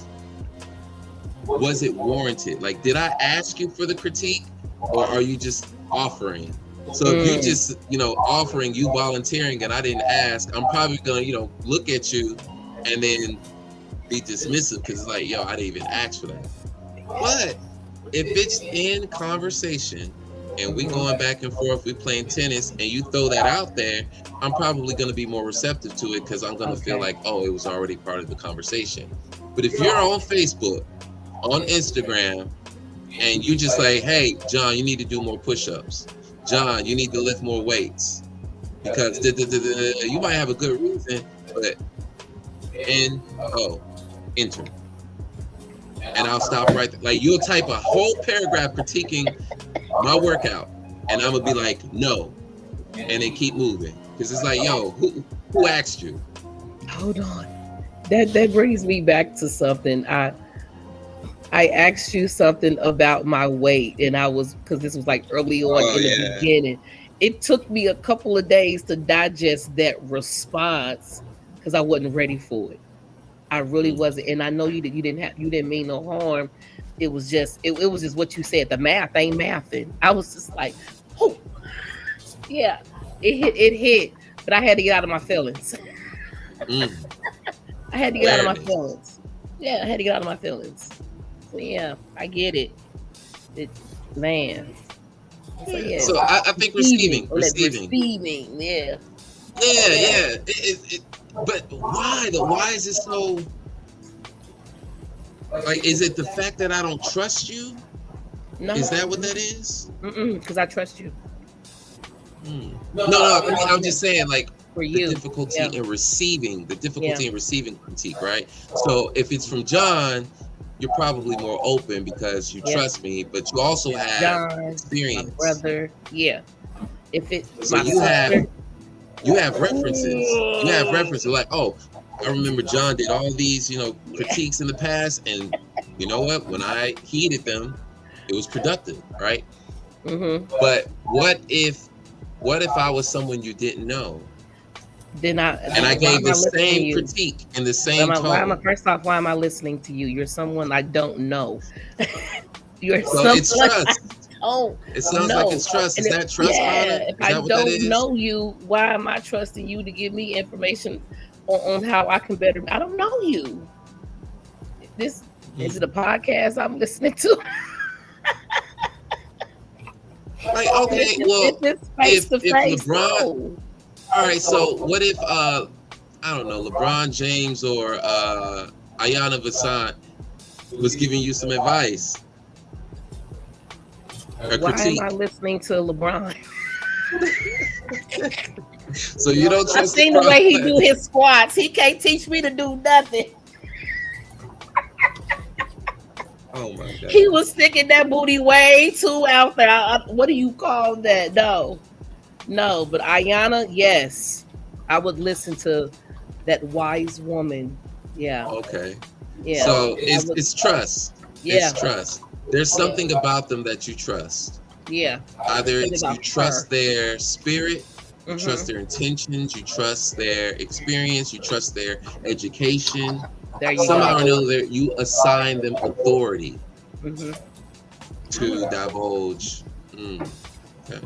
Speaker 4: was it warranted? Like, did I ask you for the critique, or are you just offering? So if you just, offering, you volunteering, and I didn't ask, I'm probably gonna, look at you and then be dismissive because it's like, yo, I didn't even ask for that. But if it's in conversation and we going back and forth, we playing tennis, and you throw that out there, I'm probably gonna be more receptive to it because I'm gonna feel like, oh, it was already part of the conversation. But if you're on Facebook, on Instagram, and you just like, hey, John, you need to do more push-ups. John, you need to lift more weights. Because you might have a good reason, but enter. And I'll stop right there. Like, you'll type a whole paragraph critiquing my workout, and I'm gonna be like, no, and then keep moving. Because it's like, yo, who asked you?
Speaker 3: Hold on. That brings me back to something. I asked you something about my weight, and because this was like early on in the beginning. It took me a couple of days to digest that response because I wasn't ready for it. I really wasn't, and I know you didn't mean no harm. It was just it was just what you said. The math ain't mathing. I was just like, oh, yeah, it hit, but I had to get out of my feelings. I had to get out of my feelings. Yeah, I had to get out of my feelings. So yeah, I get it. Man. So, yeah.
Speaker 4: So I think receiving.
Speaker 3: Yeah.
Speaker 4: But why though? Why is it so? Like, is it the fact that I don't trust you?
Speaker 3: No.
Speaker 4: Is that what that is?
Speaker 3: Because I trust you.
Speaker 4: No. I mean, I'm just saying, like,
Speaker 3: For
Speaker 4: the
Speaker 3: you.
Speaker 4: difficulty
Speaker 3: Yeah.
Speaker 4: in receiving,
Speaker 3: Yeah.
Speaker 4: critique, right? So if it's from John, you're probably more open because you
Speaker 3: Yeah.
Speaker 4: trust me, but you also have
Speaker 3: John, my
Speaker 4: experience.
Speaker 3: brother. Yeah. If it
Speaker 4: So
Speaker 3: my
Speaker 4: you have
Speaker 3: sister,
Speaker 4: references. You have references like, oh, I remember John did all these, critiques in the past, and you know what? When I heeded them, it was productive, right? But what if I was someone you didn't know,
Speaker 3: then
Speaker 4: and I gave the same critique in the same tone?
Speaker 3: First off, why am I listening to you? You're someone I don't know. You're
Speaker 4: So
Speaker 3: someone
Speaker 4: it's trust.
Speaker 3: Oh,
Speaker 4: It sounds like it's trust. Is that trust, Anna?
Speaker 3: if
Speaker 4: Is
Speaker 3: I
Speaker 4: that what that
Speaker 3: don't
Speaker 4: is?
Speaker 3: know you, why am I trusting you to give me information on how I can better? I don't know you. This is it a podcast I'm listening to?
Speaker 4: Like, okay, well, if LeBron,
Speaker 3: no.
Speaker 4: all right. So what if I don't know, LeBron James or Ayanna Vassant was giving you some advice?
Speaker 3: Why am I listening to LeBron?
Speaker 4: So you don't trust?
Speaker 3: I've seen the way he do his squats. He can't teach me to do nothing.
Speaker 4: Oh my God.
Speaker 3: He was sticking that booty way too out there. What do you call that? No. But Ayanna, yes, I would listen to that wise woman. Yeah.
Speaker 4: Okay.
Speaker 3: Yeah.
Speaker 4: So it's trust.
Speaker 3: Yeah.
Speaker 4: It's trust. There's something about them that you trust.
Speaker 3: Yeah.
Speaker 4: Either it's you trust their spirit, you trust their intentions, you trust their experience, you trust their education. Somehow or another, you assign them authority to divulge. Okay.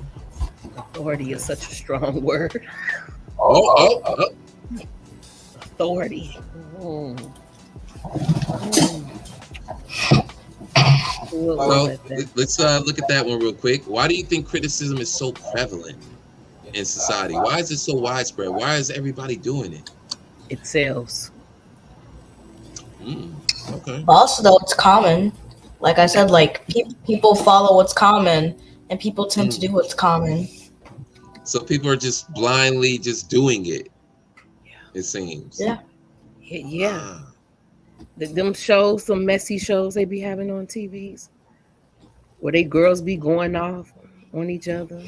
Speaker 3: Authority is such a strong word.
Speaker 4: Oh.
Speaker 3: Authority.
Speaker 4: So let's look at that one real quick. Why do you think criticism is so prevalent in society? Why is it so widespread? Why is everybody doing it?
Speaker 3: It sells.
Speaker 4: Okay.
Speaker 5: Also, though, it's common. Like I said, like people follow what's common, and people tend to do what's common.
Speaker 4: So people are just blindly just doing it. It seems.
Speaker 5: Yeah.
Speaker 3: Yeah. Them shows, some messy shows they be having on TVs, where they girls be going off on each other.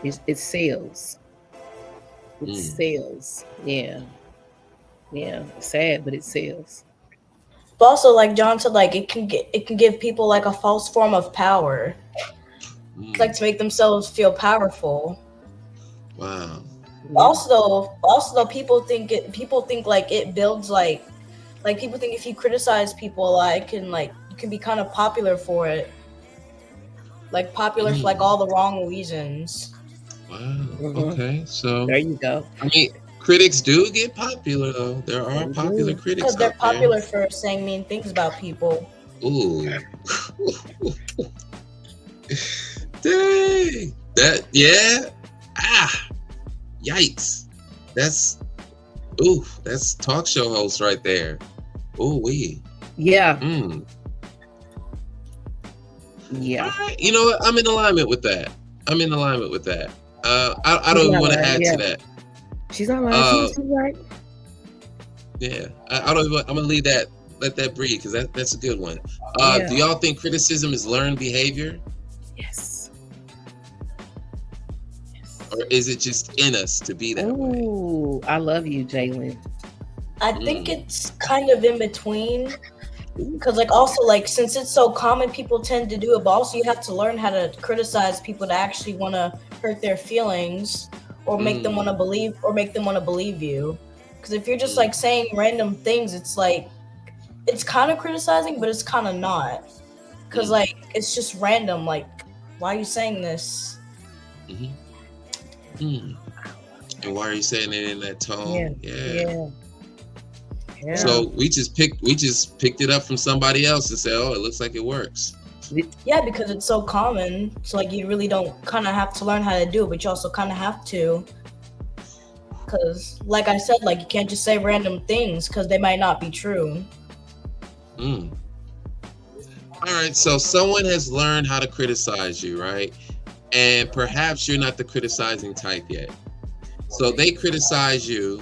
Speaker 3: It sells. It sells. Yeah. It's sad, but it sells.
Speaker 5: But also, like John said, like it can give people like a false form of power, like to make themselves feel powerful.
Speaker 4: Wow.
Speaker 5: Also though, people think like it builds like people think if you criticize people, like you can be kind of popular for it, like popular for like all the wrong reasons.
Speaker 4: Wow. Okay. So
Speaker 3: there you go.
Speaker 4: I mean, critics do get popular though. There are popular critics
Speaker 5: because they're
Speaker 4: out
Speaker 5: popular
Speaker 4: there.
Speaker 5: for saying mean things about people.
Speaker 4: Ooh. Dang. Yeah. Yikes. That's talk show host right there. Ooh wee.
Speaker 3: Yeah. Yeah.
Speaker 4: Right. You know what? I'm in alignment with that. I don't even want to add to that.
Speaker 3: She's not lying. She's right.
Speaker 4: Yeah. I don't even. I'm gonna leave that. Let that breathe because that's a good one. Do y'all think criticism is learned behavior?
Speaker 3: Yes.
Speaker 4: Or is it just in us to be that way?
Speaker 3: Ooh, I love you, Jalen.
Speaker 5: I think it's kind of in between, because like also like since it's so common, people tend to do it. But also you have to learn how to criticize people to actually want to hurt their feelings or make them want to believe you. Because if you're just like saying random things, it's like it's kind of criticizing, but it's kind of not. Because like it's just random. Like, why are you saying this?
Speaker 4: And why are you saying it in that tone? Yeah. So we just picked it up from somebody else and said, "Oh, it looks like it works."
Speaker 5: Yeah, because it's so common. So like you really don't kind of have to learn how to do it, but you also kind of have to. Because like I said, like you can't just say random things because they might not be true.
Speaker 4: All right, so someone has learned how to criticize you, right? And perhaps you're not the criticizing type yet. So they criticize you.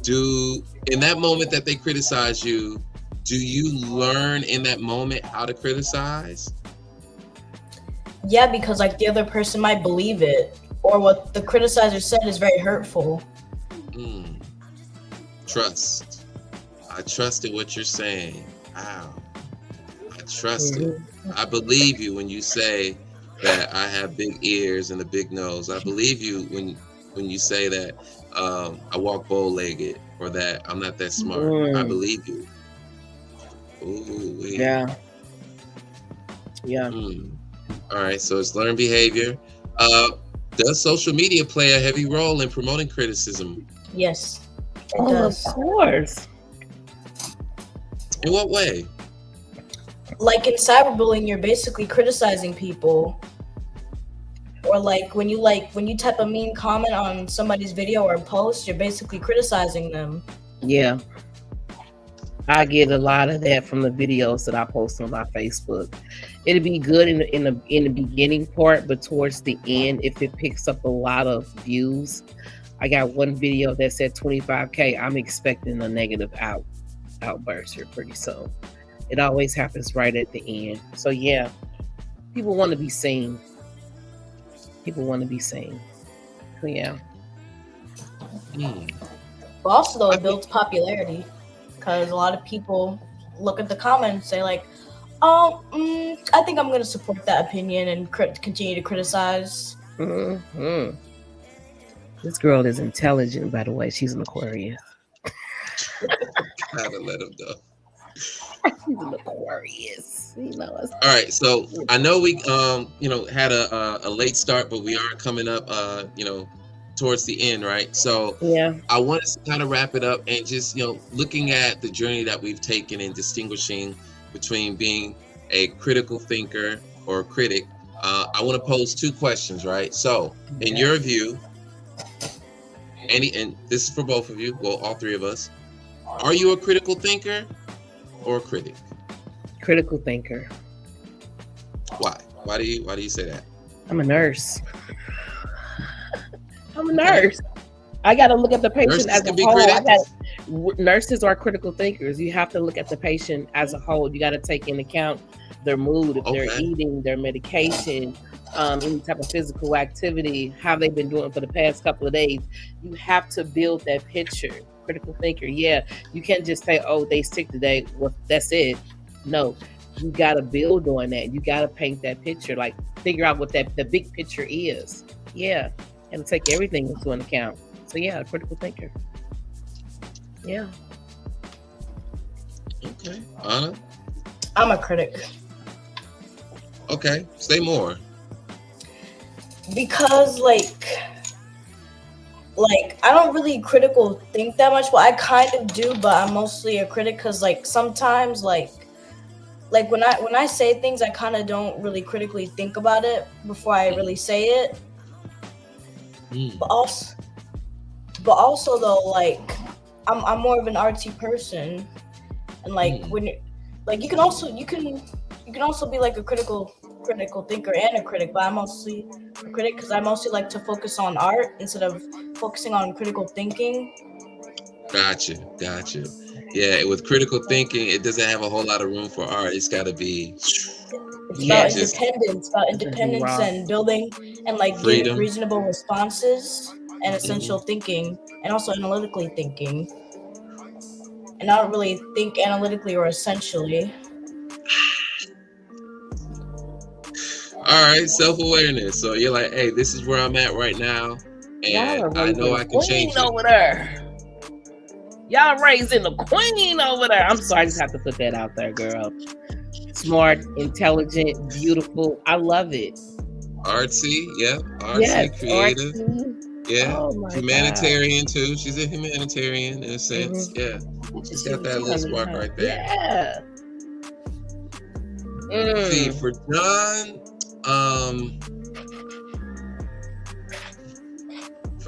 Speaker 4: In that moment that they criticize you, do you learn in that moment how to criticize?
Speaker 5: Yeah, because like the other person might believe it, or what the criticizer said is very hurtful.
Speaker 4: Trust. I trusted what you're saying. Wow. I trust it. I believe you when you say that I have big ears and a big nose. I believe you when you say that I walk bow-legged, or that I'm not that smart. I believe you. Ooh, wait.
Speaker 3: Yeah.
Speaker 4: All right, so it's learned behavior. Does social media play a heavy role in promoting criticism?
Speaker 5: Yes, it
Speaker 3: Oh,
Speaker 5: does.
Speaker 3: of course.
Speaker 4: In what way?
Speaker 5: Like in cyberbullying, you're basically criticizing people. Or like when you type a mean comment on somebody's video or post, you're basically criticizing them.
Speaker 3: Yeah. I get a lot of that from the videos that I post on my Facebook. It'd be good in the beginning part, but towards the end, if it picks up a lot of views, I got one video that said 25K. I'm expecting a negative outburst here pretty soon. It always happens right at the end. So yeah, people want to be seen. People want to be seen. So yeah.
Speaker 5: But also though, it builds popularity. Because a lot of people look at the comments and say like, oh, I think I'm going to support that opinion and continue to criticize.
Speaker 3: This girl is intelligent, by the way. She's an Aquarius.
Speaker 4: Gotta let him know.
Speaker 3: She's an Aquarius. You know us.
Speaker 4: All right, so I know we had a late start, but we are coming up towards the end, right? So
Speaker 3: yeah, I
Speaker 4: want us to kind of wrap it up and just looking at the journey that we've taken and distinguishing between being a critical thinker or a critic. I want to pose two questions, right? So in your view, and this is for both of you, well, all three of us, are you a critical thinker or a critic?
Speaker 3: Critical thinker.
Speaker 4: Why? Why do you say that?
Speaker 3: I'm a nurse. I'm a nurse. I got to look at the patient as a whole. Nurses are critical thinkers. You have to look at the patient as a whole. You got to take into account their mood, if they're eating, their medication, any type of physical activity, how they've been doing for the past couple of days. You have to build that picture. Critical thinker. Yeah, you can't just say, oh, they sick today. Well, that's it. No, you got to build on that. You got to paint that picture, like figure out what the big picture is. Yeah. And take everything into an account. So yeah, a critical thinker. Yeah.
Speaker 4: Okay. Anna?
Speaker 5: I'm a critic.
Speaker 4: Okay. Say more.
Speaker 5: Because like I don't really critical think that much. Well, I kind of do, but I'm mostly a critic because like sometimes like when I say things, I kind of don't really critically think about it before I really say it. But also though, like I'm more of an artsy person, and like when you can also be like a critical thinker and a critic, but I'm mostly a critic because I mostly like to focus on art instead of focusing on critical thinking.
Speaker 4: Gotcha. Yeah, with critical thinking, it doesn't have a whole lot of room for art. It's got to be.
Speaker 5: It's about independence and building and like giving reasonable responses and essential thinking and also analytically thinking. And I don't really think analytically or essentially.
Speaker 4: All right, self-awareness. So you're like, hey, this is where I'm at right now, and I know I can change it.
Speaker 3: Over there. Y'all raising the queen over there. I'm sorry, I just have to put that out there, girl. Smart, intelligent, beautiful. I love it.
Speaker 4: Artsy, yeah. Artsy, creative. Artsy. Yeah.
Speaker 3: Oh
Speaker 4: humanitarian too. She's a humanitarian in a sense. Yeah. She's got that little spark right there.
Speaker 3: Yeah.
Speaker 4: See, for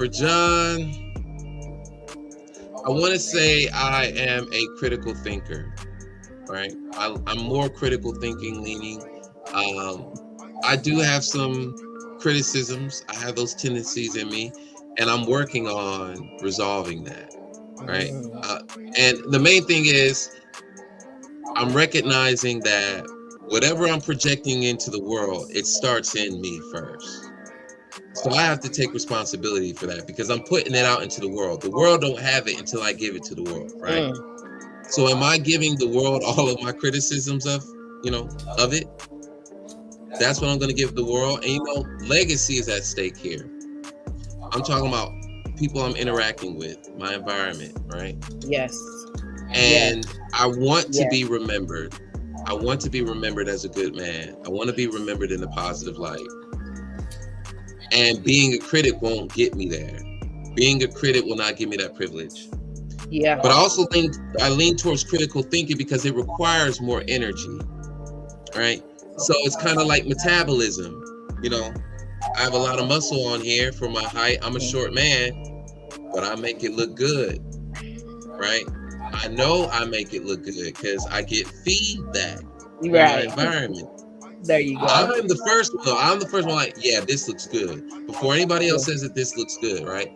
Speaker 4: John, I want to say I am a critical thinker. right? I'm more critical thinking leaning. I do have some criticisms. I have those tendencies in me, and I'm working on resolving that, right? And the main thing is I'm recognizing that whatever I'm projecting into the world, it starts in me first. So I have to take responsibility for that because I'm putting it out into the world. The world don't have it until I give it to the world, right? So am I giving the world all of my criticisms of it? That's what I'm going to give the world. And legacy is at stake here. I'm talking about people I'm interacting with, my environment, right?
Speaker 3: Yes.
Speaker 4: And I want to be remembered. I want to be remembered as a good man. I want to be remembered in a positive light. And being a critic won't get me there. Being a critic will not give me that privilege.
Speaker 3: Yeah.
Speaker 4: But I lean towards critical thinking because it requires more energy, right? So it's kind of like metabolism. I have a lot of muscle on here for my height. I'm a short man, but I make it look good, right? I know I make it look good because I get feedback in my environment.
Speaker 3: There you go.
Speaker 4: I'm the first one like, yeah, this looks good. Before anybody else says that this looks good, right?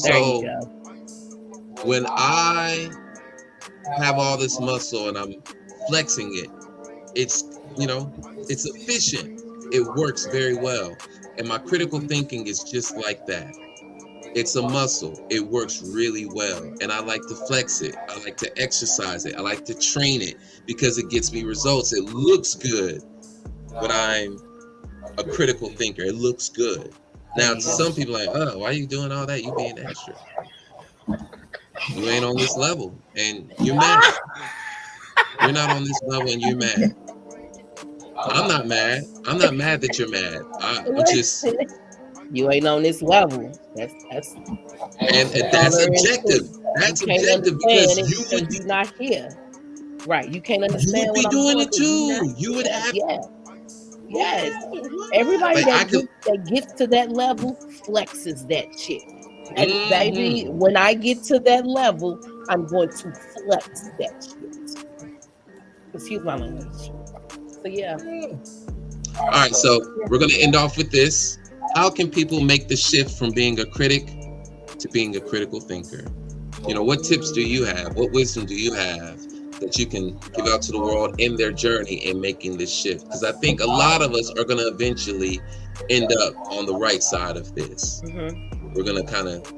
Speaker 3: There
Speaker 4: So
Speaker 3: you go.
Speaker 4: when I have all this muscle and I'm flexing it, it's efficient. It works very well. And my critical thinking is just like that. It's a muscle. It works really well. And I like to flex it. I like to exercise it. I like to train it because it gets me results. It looks good when I'm a critical thinker. It looks good. Now, to some people are like, oh, why are you doing all that? You being extra. You ain't on this level and you're mad. You're not on this level and you're mad. I'm not mad. I'm not mad that you're mad. I'm just...
Speaker 3: You ain't on this level. That's
Speaker 4: objective. That's objective because
Speaker 3: you're not here. Right. You can't understand
Speaker 4: what I'm doing it too. You would have...
Speaker 3: Yes. Everybody that gets to that level flexes that shit. And baby, when I get to that level, I'm going to flex that shit. Excuse my language. So yeah.
Speaker 4: All right, so we're going to end off with this. How can people make the shift from being a critic to being a critical thinker? What tips do you have? What wisdom do you have that you can give out to the world in their journey in making this shift? Because I think a lot of us are going to eventually end up on the right side of this. We're going to kind of,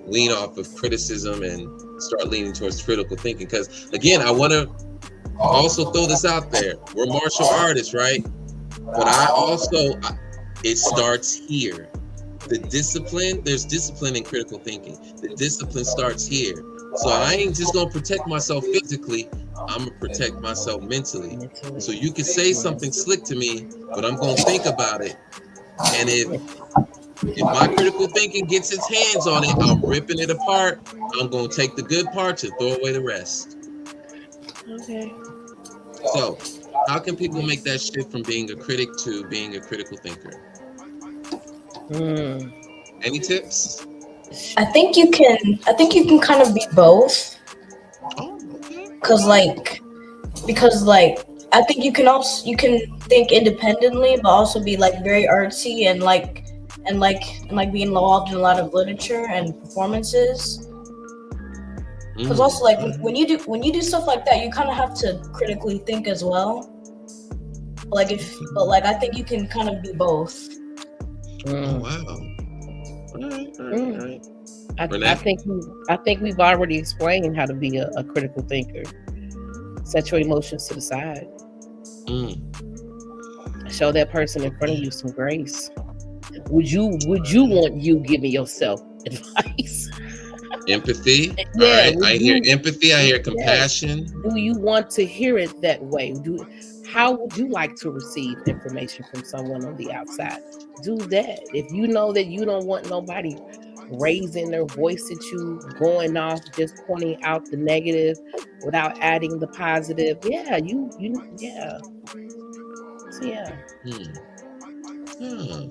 Speaker 4: lean off of criticism and start leaning towards critical thinking. Because again, I want to also throw this out there. We're martial artists, right? But it starts here. There's discipline in critical thinking. The discipline starts here. So I ain't just gonna protect myself physically, I'm gonna protect myself mentally. So you can say something slick to me, but I'm gonna think about it. And if my critical thinking gets its hands on it, I'm ripping it apart. I'm gonna take the good parts and throw away the rest.
Speaker 3: Okay.
Speaker 4: So how can people make that shift from being a critic to being a critical thinker? Any tips?
Speaker 5: I think you can kind of be both.
Speaker 4: Oh, okay.
Speaker 5: Because I think you can think independently, but also be very artsy and be involved in a lot of literature and performances. Because also when you do stuff like that, you kind of have to critically think as well. But I think you can kind of be both.
Speaker 4: Oh, wow. All right.
Speaker 3: I think we've already explained how to be a critical thinker. Set your emotions to the side. Show that person in front of you some grace. Would you want you giving yourself advice?
Speaker 4: Empathy. Yeah. All right. I hear empathy. I hear compassion.
Speaker 3: Do you want to hear it that way? How would you like to receive information from someone on the outside? Do that. If you know that you don't want nobody raising their voice at you, going off, just pointing out the negative without adding the positive. Yeah, yeah. So yeah. Yeah.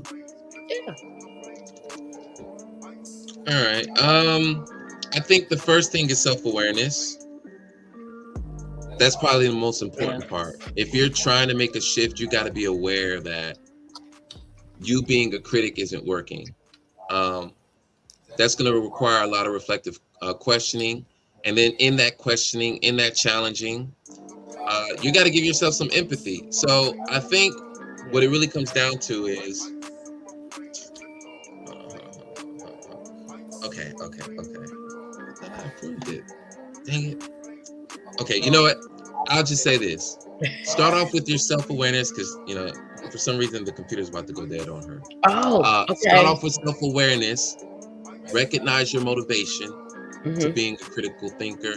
Speaker 4: All right. I think the first thing is self-awareness. That's probably the most important part. If you're trying to make a shift, you got to be aware that you being a critic isn't working. That's going to require a lot of reflective questioning. And then in that questioning, in that challenging, you got to give yourself some empathy. So I think what it really comes down to is, okay. I approved it. Dang it. Okay, you know what? I'll just say this. Start off with your self-awareness, because, you know, for some reason the computer's about to go dead on her.
Speaker 3: Oh, okay.
Speaker 4: Start off with self-awareness. Recognize your motivation to being a critical thinker,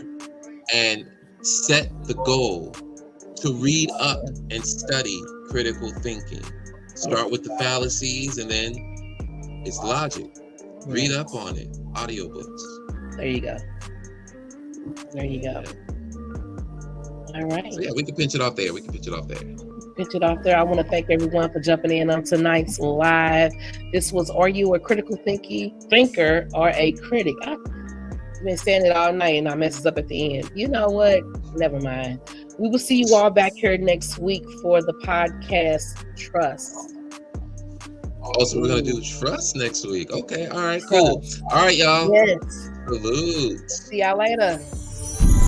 Speaker 4: and set the goal to read up and study critical thinking. Start with the fallacies, and then it's logic. Read up on it. Audiobooks.
Speaker 3: There you go. There you go. All right.
Speaker 4: So yeah, we can pinch it off there.
Speaker 3: Pitch it off there. I want to thank everyone for jumping in on tonight's live. This was, are you a critical thinker or a critic? I've been saying it all night and I messes up at the end. You know what? Never mind. We will see you all back here next week for the podcast Trust.
Speaker 4: Also, we're going to do Trust next week. Okay. All right, cool. All right, y'all.
Speaker 3: Yes.
Speaker 4: Salute.
Speaker 3: See y'all later.